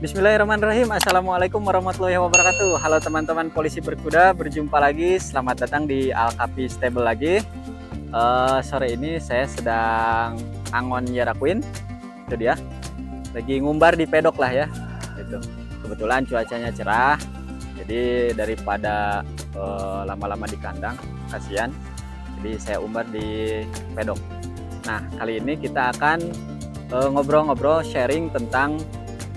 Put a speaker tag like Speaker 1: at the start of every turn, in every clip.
Speaker 1: Bismillahirrahmanirrahim. Assalamualaikum warahmatullahi wabarakatuh. Halo teman-teman polisi berkuda, berjumpa lagi. Selamat datang di Alkapi Stable lagi. Sore ini saya sedang angon Yarakwin. Itu dia. Lagi ngumbar di pedok lah ya. Gitu. Kebetulan cuacanya cerah. Jadi daripada lama-lama di kandang, kasihan. Jadi saya umbar di pedok. Nah, kali ini kita akan ngobrol-ngobrol sharing tentang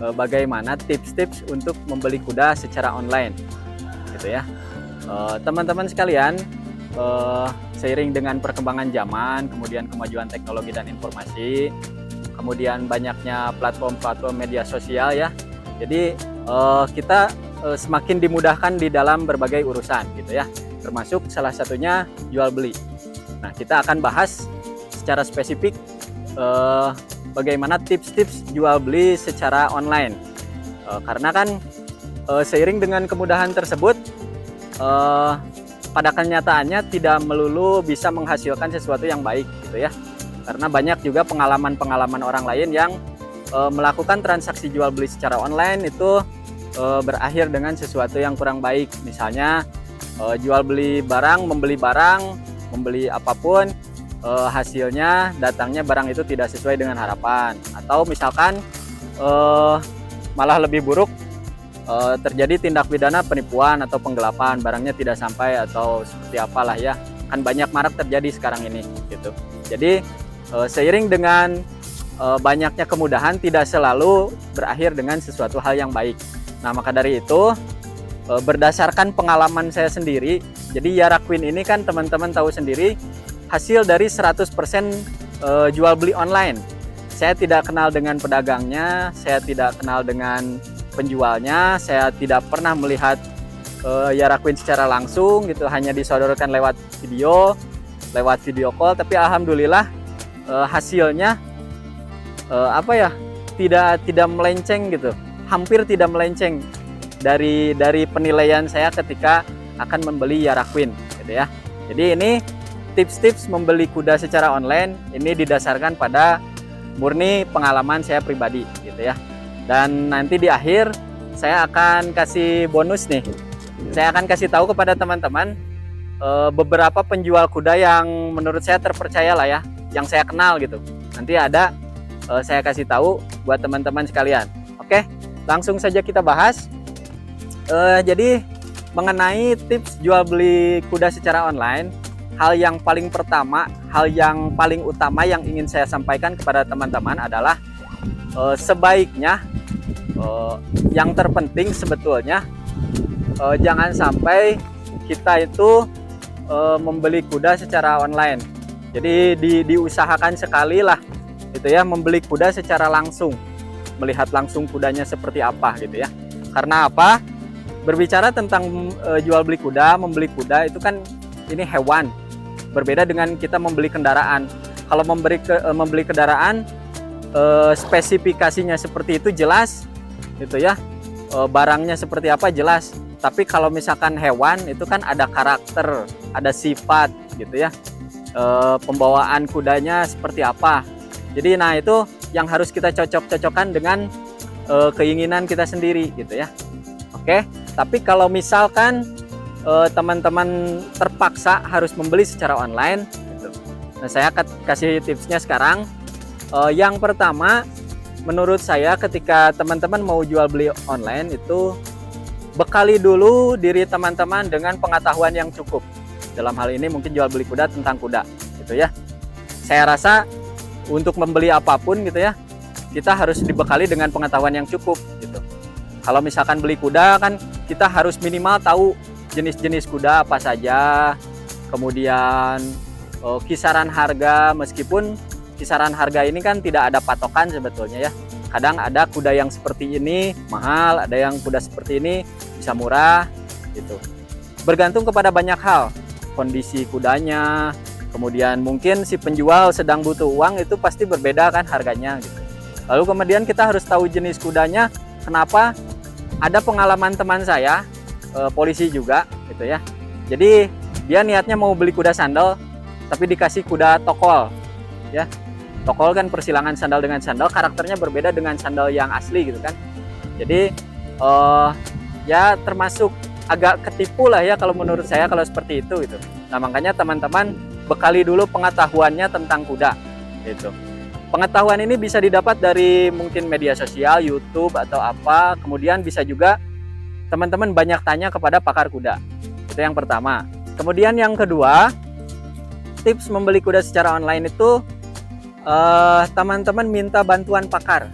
Speaker 1: bagaimana tips-tips untuk membeli kuda secara online gitu ya. Teman-teman sekalian, seiring dengan perkembangan zaman, kemudian kemajuan teknologi dan informasi, kemudian banyaknya platform-platform media sosial ya, jadi kita semakin dimudahkan di dalam berbagai urusan gitu ya, termasuk salah satunya jual beli. Nah, kita akan bahas secara spesifik bagaimana tips-tips jual beli secara online, karena kan seiring dengan kemudahan tersebut, pada kenyataannya tidak melulu bisa menghasilkan sesuatu yang baik gitu ya, karena banyak juga pengalaman-pengalaman orang lain yang melakukan transaksi jual beli secara online itu berakhir dengan sesuatu yang kurang baik. Misalnya jual beli barang, membeli apapun, hasilnya datangnya barang itu tidak sesuai dengan harapan, atau misalkan malah lebih buruk, terjadi tindak pidana penipuan atau penggelapan, barangnya tidak sampai atau seperti apalah ya, kan banyak marak terjadi sekarang ini gitu. Jadi seiring dengan banyaknya kemudahan tidak selalu berakhir dengan sesuatu hal yang baik. Nah, maka dari itu berdasarkan pengalaman saya sendiri, jadi Yarakwin ini kan teman-teman tahu sendiri hasil dari 100% jual beli online. Saya tidak kenal dengan pedagangnya, saya tidak kenal dengan penjualnya, saya tidak pernah melihat Yarakwin secara langsung gitu, hanya disodorkan lewat video call, tapi alhamdulillah hasilnya tidak melenceng gitu, hampir tidak melenceng dari penilaian saya ketika akan membeli Yarakwin gitu ya. Jadi ini tips-tips membeli kuda secara online ini didasarkan pada murni pengalaman saya pribadi gitu ya. Dan nanti di akhir saya akan kasih bonus nih. Saya akan kasih tahu kepada teman-teman beberapa penjual kuda yang menurut saya terpercaya lah ya, yang saya kenal gitu. Nanti ada saya kasih tahu buat teman-teman sekalian. Oke, langsung saja kita bahas. Jadi mengenai tips jual beli kuda secara online, hal yang paling pertama, hal yang paling utama yang ingin saya sampaikan kepada teman-teman adalah sebaiknya, yang terpenting sebetulnya, jangan sampai kita itu membeli kuda secara online. Jadi diusahakan sekali lah itu ya, membeli kuda secara langsung, melihat langsung kudanya seperti apa gitu ya. Karena apa? Berbicara tentang jual beli kuda, membeli kuda itu kan ini hewan. Berbeda dengan kita membeli kendaraan. Kalau membeli kendaraan, spesifikasinya seperti itu jelas gitu ya, barangnya seperti apa jelas. Tapi kalau misalkan hewan itu kan ada karakter, ada sifat gitu ya, pembawaan kudanya seperti apa. Jadi nah itu yang harus kita cocok-cocokkan dengan keinginan kita sendiri gitu ya. Oke, tapi kalau misalkan teman-teman terpaksa harus membeli secara online gitu. Nah, saya kasih tipsnya sekarang. Yang pertama, menurut saya ketika teman-teman mau jual beli online itu bekali dulu diri teman-teman dengan pengetahuan yang cukup. Dalam hal ini mungkin jual beli kuda, tentang kuda gitu ya. Saya rasa untuk membeli apapun gitu ya, kita harus dibekali dengan pengetahuan yang cukup gitu. Kalau misalkan beli kuda kan kita harus minimal tahu jenis-jenis kuda apa saja, kemudian kisaran harga, meskipun kisaran harga ini kan tidak ada patokan sebetulnya ya. Kadang ada kuda yang seperti ini mahal, ada yang kuda seperti ini bisa murah gitu. Bergantung kepada banyak hal, kondisi kudanya, kemudian mungkin si penjual sedang butuh uang, itu pasti berbeda kan harganya gitu. Lalu kemudian kita harus tahu jenis kudanya. Kenapa? Ada pengalaman teman saya, polisi juga gitu ya. Jadi dia niatnya mau beli kuda sandal, tapi dikasih kuda tokol ya. Tokol kan persilangan sandal dengan sandal, karakternya berbeda dengan sandal yang asli gitu kan. Jadi ya termasuk agak ketipu lah ya kalau menurut saya kalau seperti itu gitu. Nah makanya teman-teman bekali dulu pengetahuannya tentang kuda gitu. Pengetahuan ini bisa didapat dari mungkin media sosial, YouTube atau apa. Kemudian bisa juga teman-teman banyak tanya kepada pakar kuda. Itu yang pertama. Kemudian yang kedua, tips membeli kuda secara online itu teman-teman minta bantuan pakar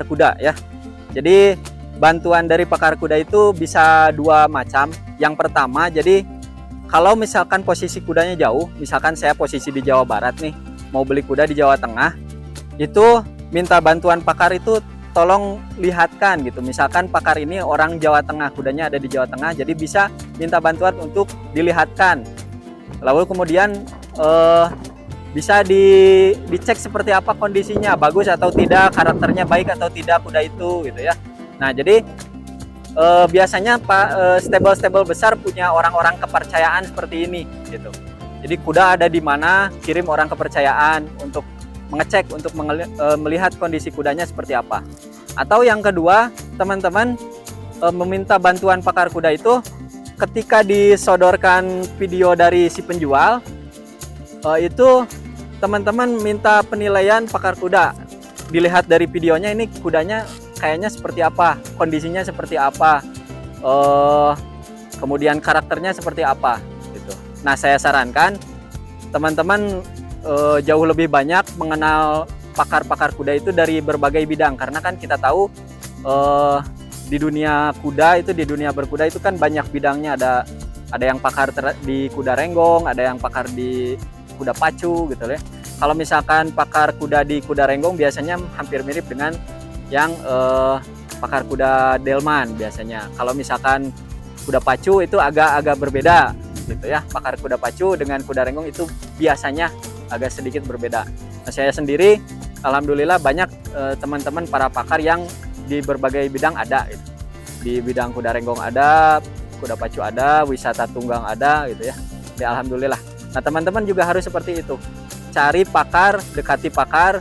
Speaker 1: kuda ya. Jadi bantuan dari pakar kuda itu bisa dua macam. Yang pertama, jadi kalau misalkan posisi kudanya jauh, misalkan saya posisi di Jawa Barat nih, mau beli kuda di Jawa Tengah, itu minta bantuan pakar itu tolong lihatkan gitu. Misalkan pakar ini orang Jawa Tengah, kudanya ada di Jawa Tengah, jadi bisa minta bantuan untuk dilihatkan. Lalu kemudian bisa dicek seperti apa kondisinya, bagus atau tidak, karakternya baik atau tidak kuda itu gitu ya. Nah jadi biasanya stable besar punya orang-orang kepercayaan seperti ini gitu. Jadi kuda ada di mana, kirim orang kepercayaan untuk mengecek, untuk melihat kondisi kudanya seperti apa. Atau yang kedua, teman-teman meminta bantuan pakar kuda itu ketika disodorkan video dari si penjual, itu teman-teman minta penilaian pakar kuda. Dilihat dari videonya, ini kudanya kayaknya seperti apa, kondisinya seperti apa, kemudian karakternya seperti apa gitu. Nah saya sarankan teman-teman jauh lebih banyak mengenal pakar-pakar kuda itu dari berbagai bidang, karena kan kita tahu di dunia kuda itu, di dunia berkuda itu kan banyak bidangnya. Ada yang pakar di kuda renggong, ada yang pakar di kuda pacu gitu ya. Kalau misalkan pakar kuda di kuda renggong biasanya hampir mirip dengan yang pakar kuda delman biasanya. Kalau misalkan kuda pacu itu agak berbeda gitu ya. Pakar kuda pacu dengan kuda renggong itu biasanya agak sedikit berbeda. Nah, saya sendiri alhamdulillah banyak teman-teman para pakar yang di berbagai bidang ada gitu. Di bidang kuda renggong ada, kuda pacu ada, wisata tunggang ada gitu ya. Ya alhamdulillah. Nah, teman-teman juga harus seperti itu. Cari pakar, dekati pakar,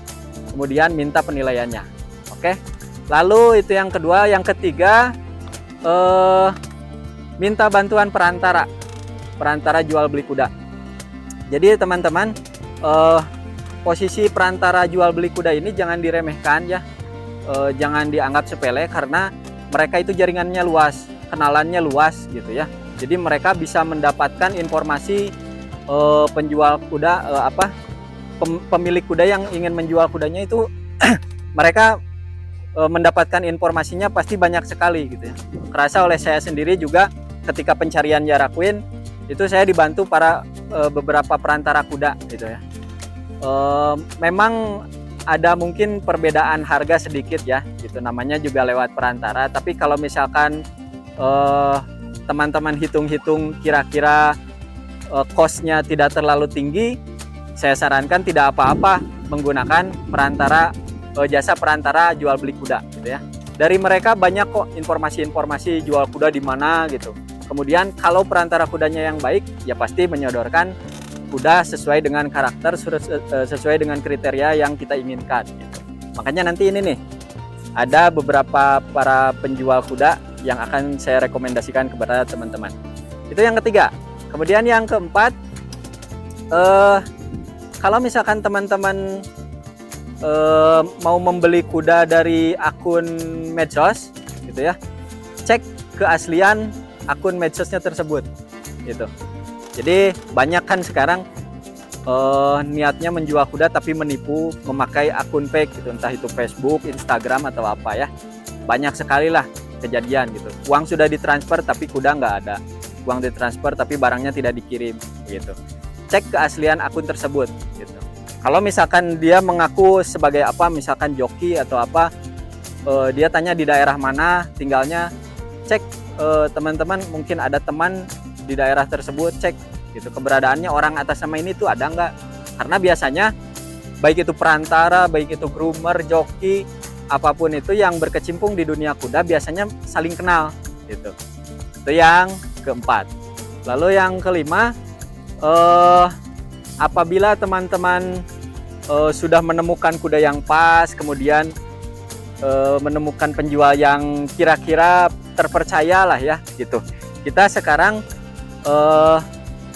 Speaker 1: kemudian minta penilaiannya. Oke. Lalu itu yang kedua, yang ketiga minta bantuan perantara jual beli kuda. Jadi teman-teman, posisi perantara jual beli kuda ini jangan diremehkan ya, jangan dianggap sepele karena mereka itu jaringannya luas, kenalannya luas gitu ya. Jadi mereka bisa mendapatkan informasi penjual kuda, pemilik kuda yang ingin menjual kudanya itu mereka mendapatkan informasinya pasti banyak sekali gitu ya. Kerasa oleh saya sendiri juga ketika pencarian Jaraqueen itu saya dibantu para beberapa perantara kuda gitu ya. Memang ada mungkin perbedaan harga sedikit ya gitu, namanya juga lewat perantara. Tapi kalau misalkan teman-teman hitung-hitung kira-kira cost-nya tidak terlalu tinggi, saya sarankan tidak apa-apa menggunakan jasa perantara jual beli kuda gitu ya. Dari mereka banyak kok informasi-informasi jual kuda di mana gitu. Kemudian kalau perantara kudanya yang baik, ya pasti menyodorkan kuda sesuai dengan karakter, sesuai dengan kriteria yang kita inginkan gitu. Makanya nanti ini nih, ada beberapa para penjual kuda yang akan saya rekomendasikan kepada teman-teman. Itu yang ketiga. Kemudian yang keempat, kalau misalkan teman-teman mau membeli kuda dari akun medsos gitu ya, cek keaslian akun medsosnya tersebut gitu. Jadi banyak kan sekarang niatnya menjual kuda tapi menipu memakai akun fake gitu, entah itu Facebook, Instagram atau apa ya. Banyak sekali lah kejadian gitu. Uang sudah ditransfer tapi kuda nggak ada, uang ditransfer tapi barangnya tidak dikirim gitu. Cek keaslian akun tersebut gitu. Kalau misalkan dia mengaku sebagai apa, misalkan joki atau apa, dia tanya di daerah mana tinggalnya, cek teman-teman, mungkin ada teman di daerah tersebut, cek gitu keberadaannya orang atas nama ini tuh ada nggak. Karena biasanya baik itu perantara, baik itu groomer, joki, apapun itu yang berkecimpung di dunia kuda biasanya saling kenal gitu. Itu yang keempat. Lalu yang kelima, apabila teman-teman sudah menemukan kuda yang pas, kemudian menemukan penjual yang kira-kira terpercaya lah ya gitu. Kita sekarang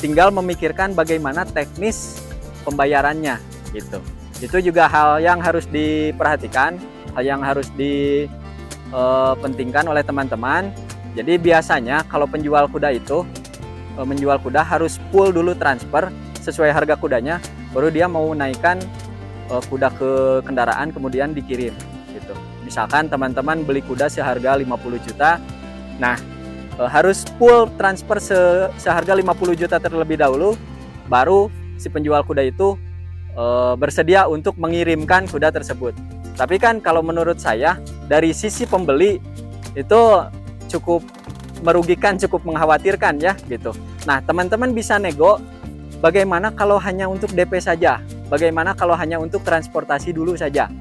Speaker 1: tinggal memikirkan bagaimana teknis pembayarannya gitu. Itu juga hal yang harus diperhatikan, hal yang harus dipentingkan oleh teman-teman. Jadi biasanya kalau penjual kuda itu menjual kuda harus full dulu transfer sesuai harga kudanya, baru dia mau naikkan kuda ke kendaraan kemudian dikirim gitu. Misalkan teman-teman beli kuda seharga 50 juta, nah harus full transfer seharga 50 juta terlebih dahulu, baru si penjual kuda itu bersedia untuk mengirimkan kuda tersebut. Tapi kan kalau menurut saya dari sisi pembeli itu cukup merugikan, cukup mengkhawatirkan ya gitu. Nah, teman-teman bisa nego, bagaimana kalau hanya untuk DP saja? Bagaimana kalau hanya untuk transportasi dulu saja?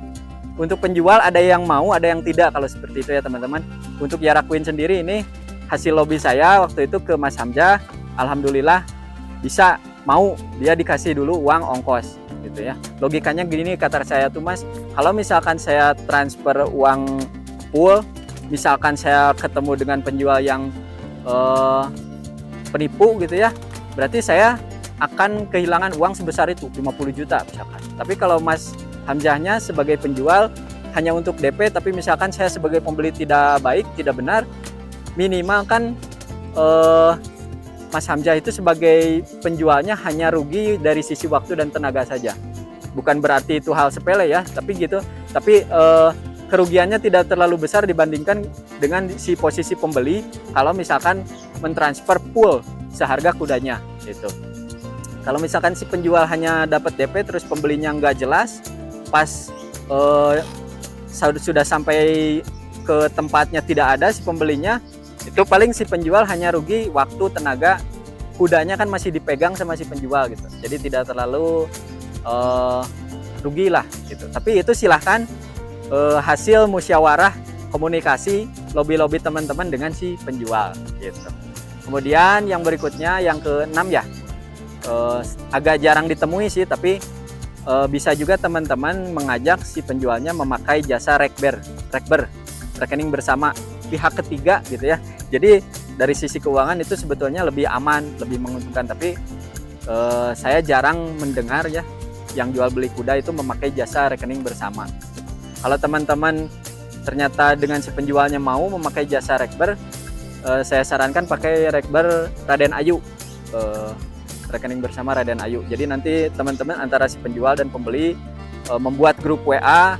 Speaker 1: Untuk penjual ada yang mau, ada yang tidak kalau seperti itu ya teman-teman. Untuk Yara Queen sendiri ini hasil lobby saya waktu itu ke Mas Hamzah, alhamdulillah bisa mau, dia dikasih dulu uang ongkos gitu ya. Logikanya gini kata saya tuh Mas, kalau misalkan saya transfer uang full, misalkan saya ketemu dengan penjual yang penipu gitu ya, berarti saya akan kehilangan uang sebesar itu 50 juta misalkan. Tapi kalau Mas Hamzahnya sebagai penjual hanya untuk DP, tapi misalkan saya sebagai pembeli tidak baik, tidak benar, minimal kan Mas Hamzah itu sebagai penjualnya hanya rugi dari sisi waktu dan tenaga saja. Bukan berarti itu hal sepele ya, tapi gitu. Tapi kerugiannya tidak terlalu besar dibandingkan dengan si posisi pembeli kalau misalkan mentransfer full seharga kudanya gitu. Kalau misalkan si penjual hanya dapat DP terus pembelinya nggak jelas, pas sudah sampai ke tempatnya tidak ada si pembelinya, itu paling si penjual hanya rugi waktu, tenaga, kudanya kan masih dipegang sama si penjual gitu. Jadi tidak terlalu rugi lah gitu. Tapi itu silahkan hasil musyawarah, komunikasi, lobby-lobby teman-teman dengan si penjual gitu. Kemudian yang berikutnya, yang ke-6 ya, agak jarang ditemui sih, tapi bisa juga teman-teman mengajak si penjualnya memakai jasa rekber, rekening bersama pihak ketiga gitu ya. Jadi dari sisi keuangan itu sebetulnya lebih aman, lebih menguntungkan. Tapi saya jarang mendengar ya yang jual beli kuda itu memakai jasa rekening bersama. Kalau teman-teman ternyata dengan si penjualnya mau memakai jasa rekber, saya sarankan pakai rekber Raden Ayu, rekening bersama Raden Ayu. Jadi nanti teman-teman antara si penjual dan pembeli membuat grup WA,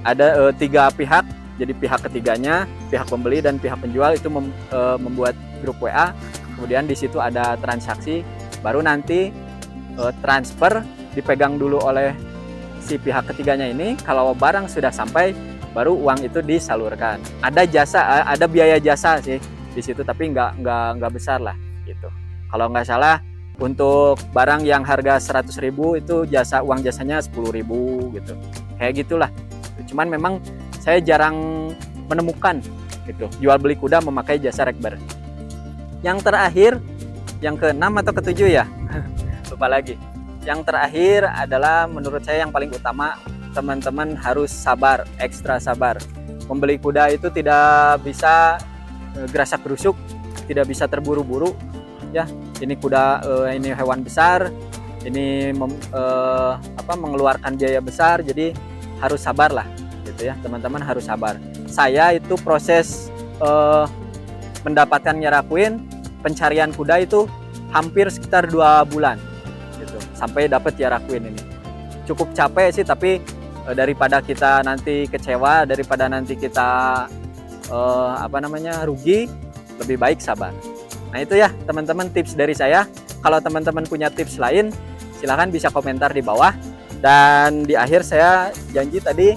Speaker 1: ada 3 pihak. Jadi pihak ketiganya, pihak pembeli dan pihak penjual itu membuat grup WA. Kemudian di situ ada transaksi, baru nanti transfer dipegang dulu oleh si pihak ketiganya ini. Kalau barang sudah sampai, baru uang itu disalurkan. Ada jasa, ada biaya jasa sih di situ, tapi nggak besar lah gitu. Kalau nggak salah untuk barang yang harga 100.000 itu uang jasanya 10.000 gitu. Kayak gitulah. Cuman memang saya jarang menemukan gitu jual beli kuda memakai jasa rekber. Yang terakhir, yang ke-6 atau ke-7 ya? Lupa lagi. Yang terakhir adalah menurut saya yang paling utama, teman-teman harus sabar, ekstra sabar. Membeli kuda itu tidak bisa gerasak gerusuk, tidak bisa terburu-buru ya. Ini kuda, ini hewan besar, ini mengeluarkan biaya besar, jadi harus sabar lah gitu ya, teman-teman harus sabar. Saya itu proses mendapatkan Yara Queen, pencarian kuda itu hampir sekitar 2 bulan gitu, sampai dapat Yara Queen ini. Cukup capek sih, tapi daripada kita nanti kecewa, daripada nanti kita rugi, lebih baik sabar. Nah itu ya teman-teman tips dari saya. Kalau teman-teman punya tips lain, silahkan bisa komentar di bawah. Dan di akhir saya janji tadi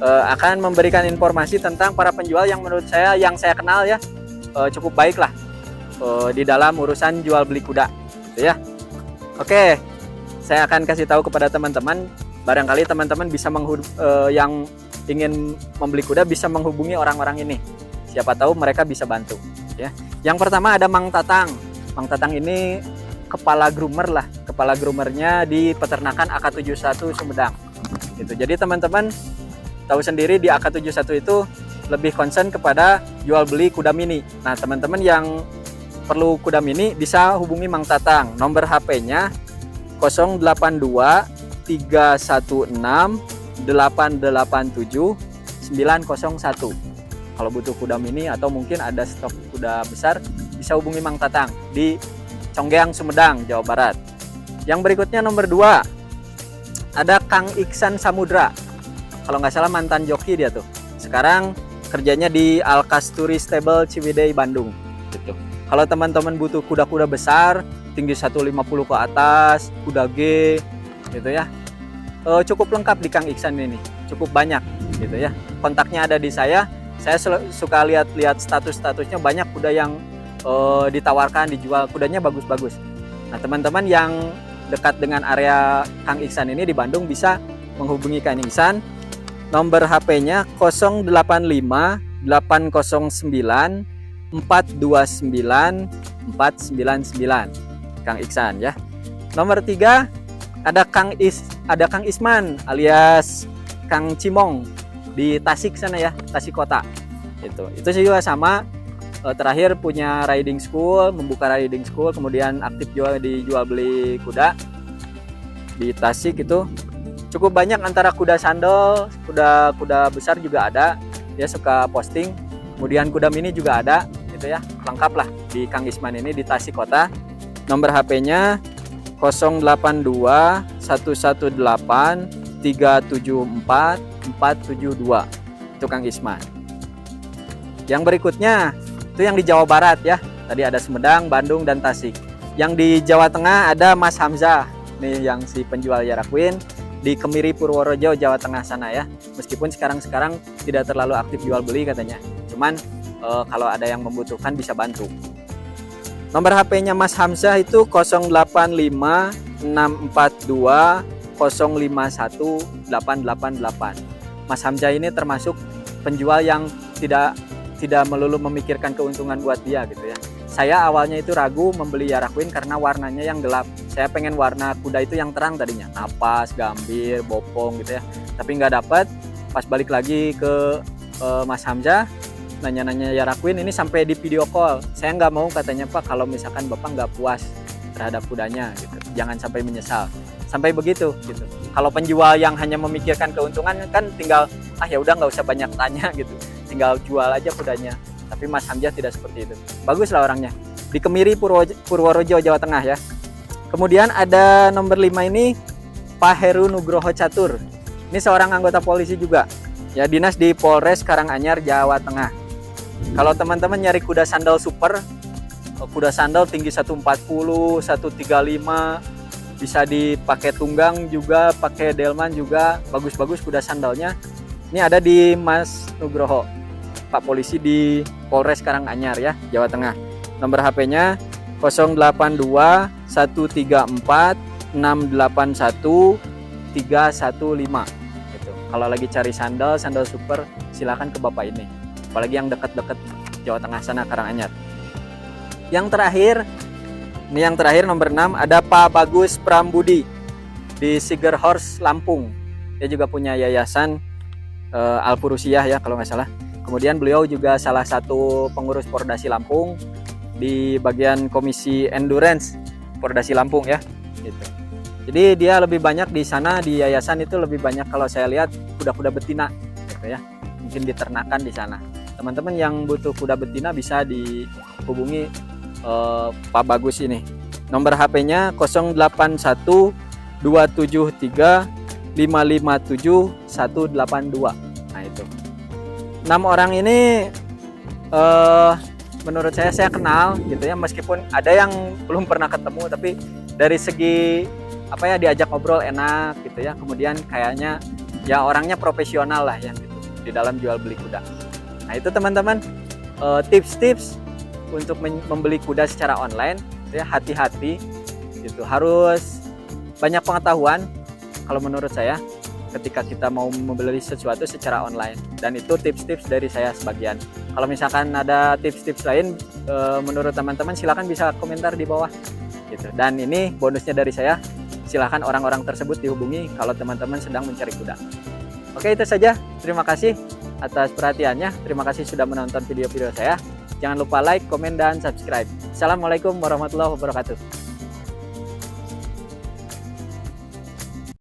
Speaker 1: akan memberikan informasi tentang para penjual yang menurut saya, yang saya kenal ya, cukup baik lah di dalam urusan jual beli kuda gitu ya. Oke, saya akan kasih tahu kepada teman-teman, barangkali teman-teman bisa yang ingin membeli kuda bisa menghubungi orang-orang ini. Siapa tahu mereka bisa bantu ya. Yang pertama ada Mang Tatang. Mang Tatang ini kepala groomer lah, kepala groomernya di peternakan AK71 Sumedang gitu. Jadi teman-teman tahu sendiri di AK71 itu lebih concern kepada jual beli kuda mini. Nah, teman-teman yang perlu kuda mini bisa hubungi Mang Tatang. Nomor HP-nya 082 316 887 901. Kalau butuh kuda mini atau mungkin ada stok kuda besar, bisa hubungi Mang Tatang di Conggeang, Sumedang, Jawa Barat. Yang berikutnya nomor 2, ada Kang Iksan Samudra. Kalau nggak salah mantan joki dia tuh. Sekarang kerjanya di Alkasturi Stable Ciwidey, Bandung. Gitu. Kalau teman-teman butuh kuda-kuda besar, tinggi 150 ke atas, kuda G, gitu ya. Cukup lengkap di Kang Iksan ini, cukup banyak, gitu ya. Kontaknya ada di saya. Saya suka lihat statusnya, banyak kuda yang ditawarkan, dijual, kudanya bagus-bagus. Nah, teman-teman yang dekat dengan area Kang Iksan ini di Bandung bisa menghubungi Kang Iksan. Nomor HP-nya 085 809 429 499. Kang Iksan ya. Nomor 3 ada Kang Isman alias Kang Cimong di Tasik sana ya, Tasik Kota. Itu juga sama, terakhir punya riding school, membuka riding school, kemudian aktif jual beli kuda di Tasik. Itu cukup banyak, antara kuda sandal, kuda besar juga ada, dia suka posting, kemudian kuda mini juga ada, gitu ya, lengkap lah di Kang Isman ini di Tasik Kota. Nomor HP-nya 082 118 374 472. Itu Kang Isman. Yang berikutnya itu yang di Jawa Barat ya. Tadi ada Sumedang, Bandung, dan Tasik. Yang di Jawa Tengah ada Mas Hamzah. Nih yang si penjual Yarakwin di Kemiri, Purworejo, Jawa Tengah sana ya. Meskipun sekarang tidak terlalu aktif jual beli katanya. Cuman kalau ada yang membutuhkan bisa bantu. Nomor HP-nya Mas Hamzah itu 085 642 051 888. Mas Hamzah ini termasuk penjual yang tidak melulu memikirkan keuntungan buat dia gitu ya. Saya awalnya itu ragu membeli Yarakwin karena warnanya yang gelap. Saya pengen warna kuda itu yang terang tadinya, napas, gambir, bopong gitu ya. Tapi nggak dapat. Pas balik lagi ke Mas Hamzah, nanya-nanya Yarakwin ini sampai di video call. Saya nggak mau katanya, Pak, kalau misalkan Bapak nggak puas terhadap kudanya gitu, jangan sampai menyesal. Sampai begitu gitu. Kalau penjual yang hanya memikirkan keuntungan kan tinggal ya udah nggak usah banyak tanya gitu, tinggal jual aja kudanya. Tapi Mas Hamzah tidak seperti itu. Bagus lah orangnya. Di Kemiri, Purworejo, Jawa Tengah ya. Kemudian ada nomor 5 ini Pak Heru Nugroho Catur. Ini seorang anggota polisi juga. Ya, dinas di Polres Karanganyar, Jawa Tengah. Kalau teman-teman nyari kuda sandal super, kuda sandal tinggi 140, 135, bisa dipakai tunggang juga, pakai delman juga, bagus-bagus kuda sandalnya. Ini ada di Mas Nugroho, Pak Polisi di Polres Karanganyar ya, Jawa Tengah. Nomor HP-nya 082 134 681 315. Gitu. Kalau lagi cari sandal super, silakan ke Bapak ini. Apalagi yang dekat-dekat Jawa Tengah sana, Karanganyar. Yang terakhir nomor 6 ada Pak Bagus Prambudi di Sigerhorst, Lampung. Dia juga punya yayasan Alpurusiah ya kalau nggak salah. Kemudian beliau juga salah satu pengurus Pordasi Lampung di bagian Komisi Endurance Pordasi Lampung ya. Gitu. Jadi dia lebih banyak di sana, di yayasan itu lebih banyak kalau saya lihat kuda-kuda betina gitu ya. Mungkin diternakan di sana. Teman-teman yang butuh kuda betina bisa dihubungi Pak Bagus ini. Nomor HP-nya 081 273 557 182. Nah itu. 6 orang ini menurut saya kenal gitu ya, meskipun ada yang belum pernah ketemu, tapi dari segi diajak ngobrol enak gitu ya. Kemudian kayaknya ya orangnya profesional lah ya gitu di dalam jual beli kuda. Nah itu teman-teman, tips-tips untuk membeli kuda secara online ya, hati-hati gitu, harus banyak pengetahuan kalau menurut saya ketika kita mau membeli sesuatu secara online. Dan itu tips-tips dari saya sebagian. Kalau misalkan ada tips-tips lain menurut teman-teman, silakan bisa komentar di bawah gitu. Dan ini bonusnya dari saya, silakan orang-orang tersebut dihubungi kalau teman-teman sedang mencari kuda. Oke, itu saja. Terima kasih atas perhatiannya. Terima kasih sudah menonton video-video saya. Jangan lupa like, komen, dan subscribe. Assalamualaikum warahmatullahi wabarakatuh.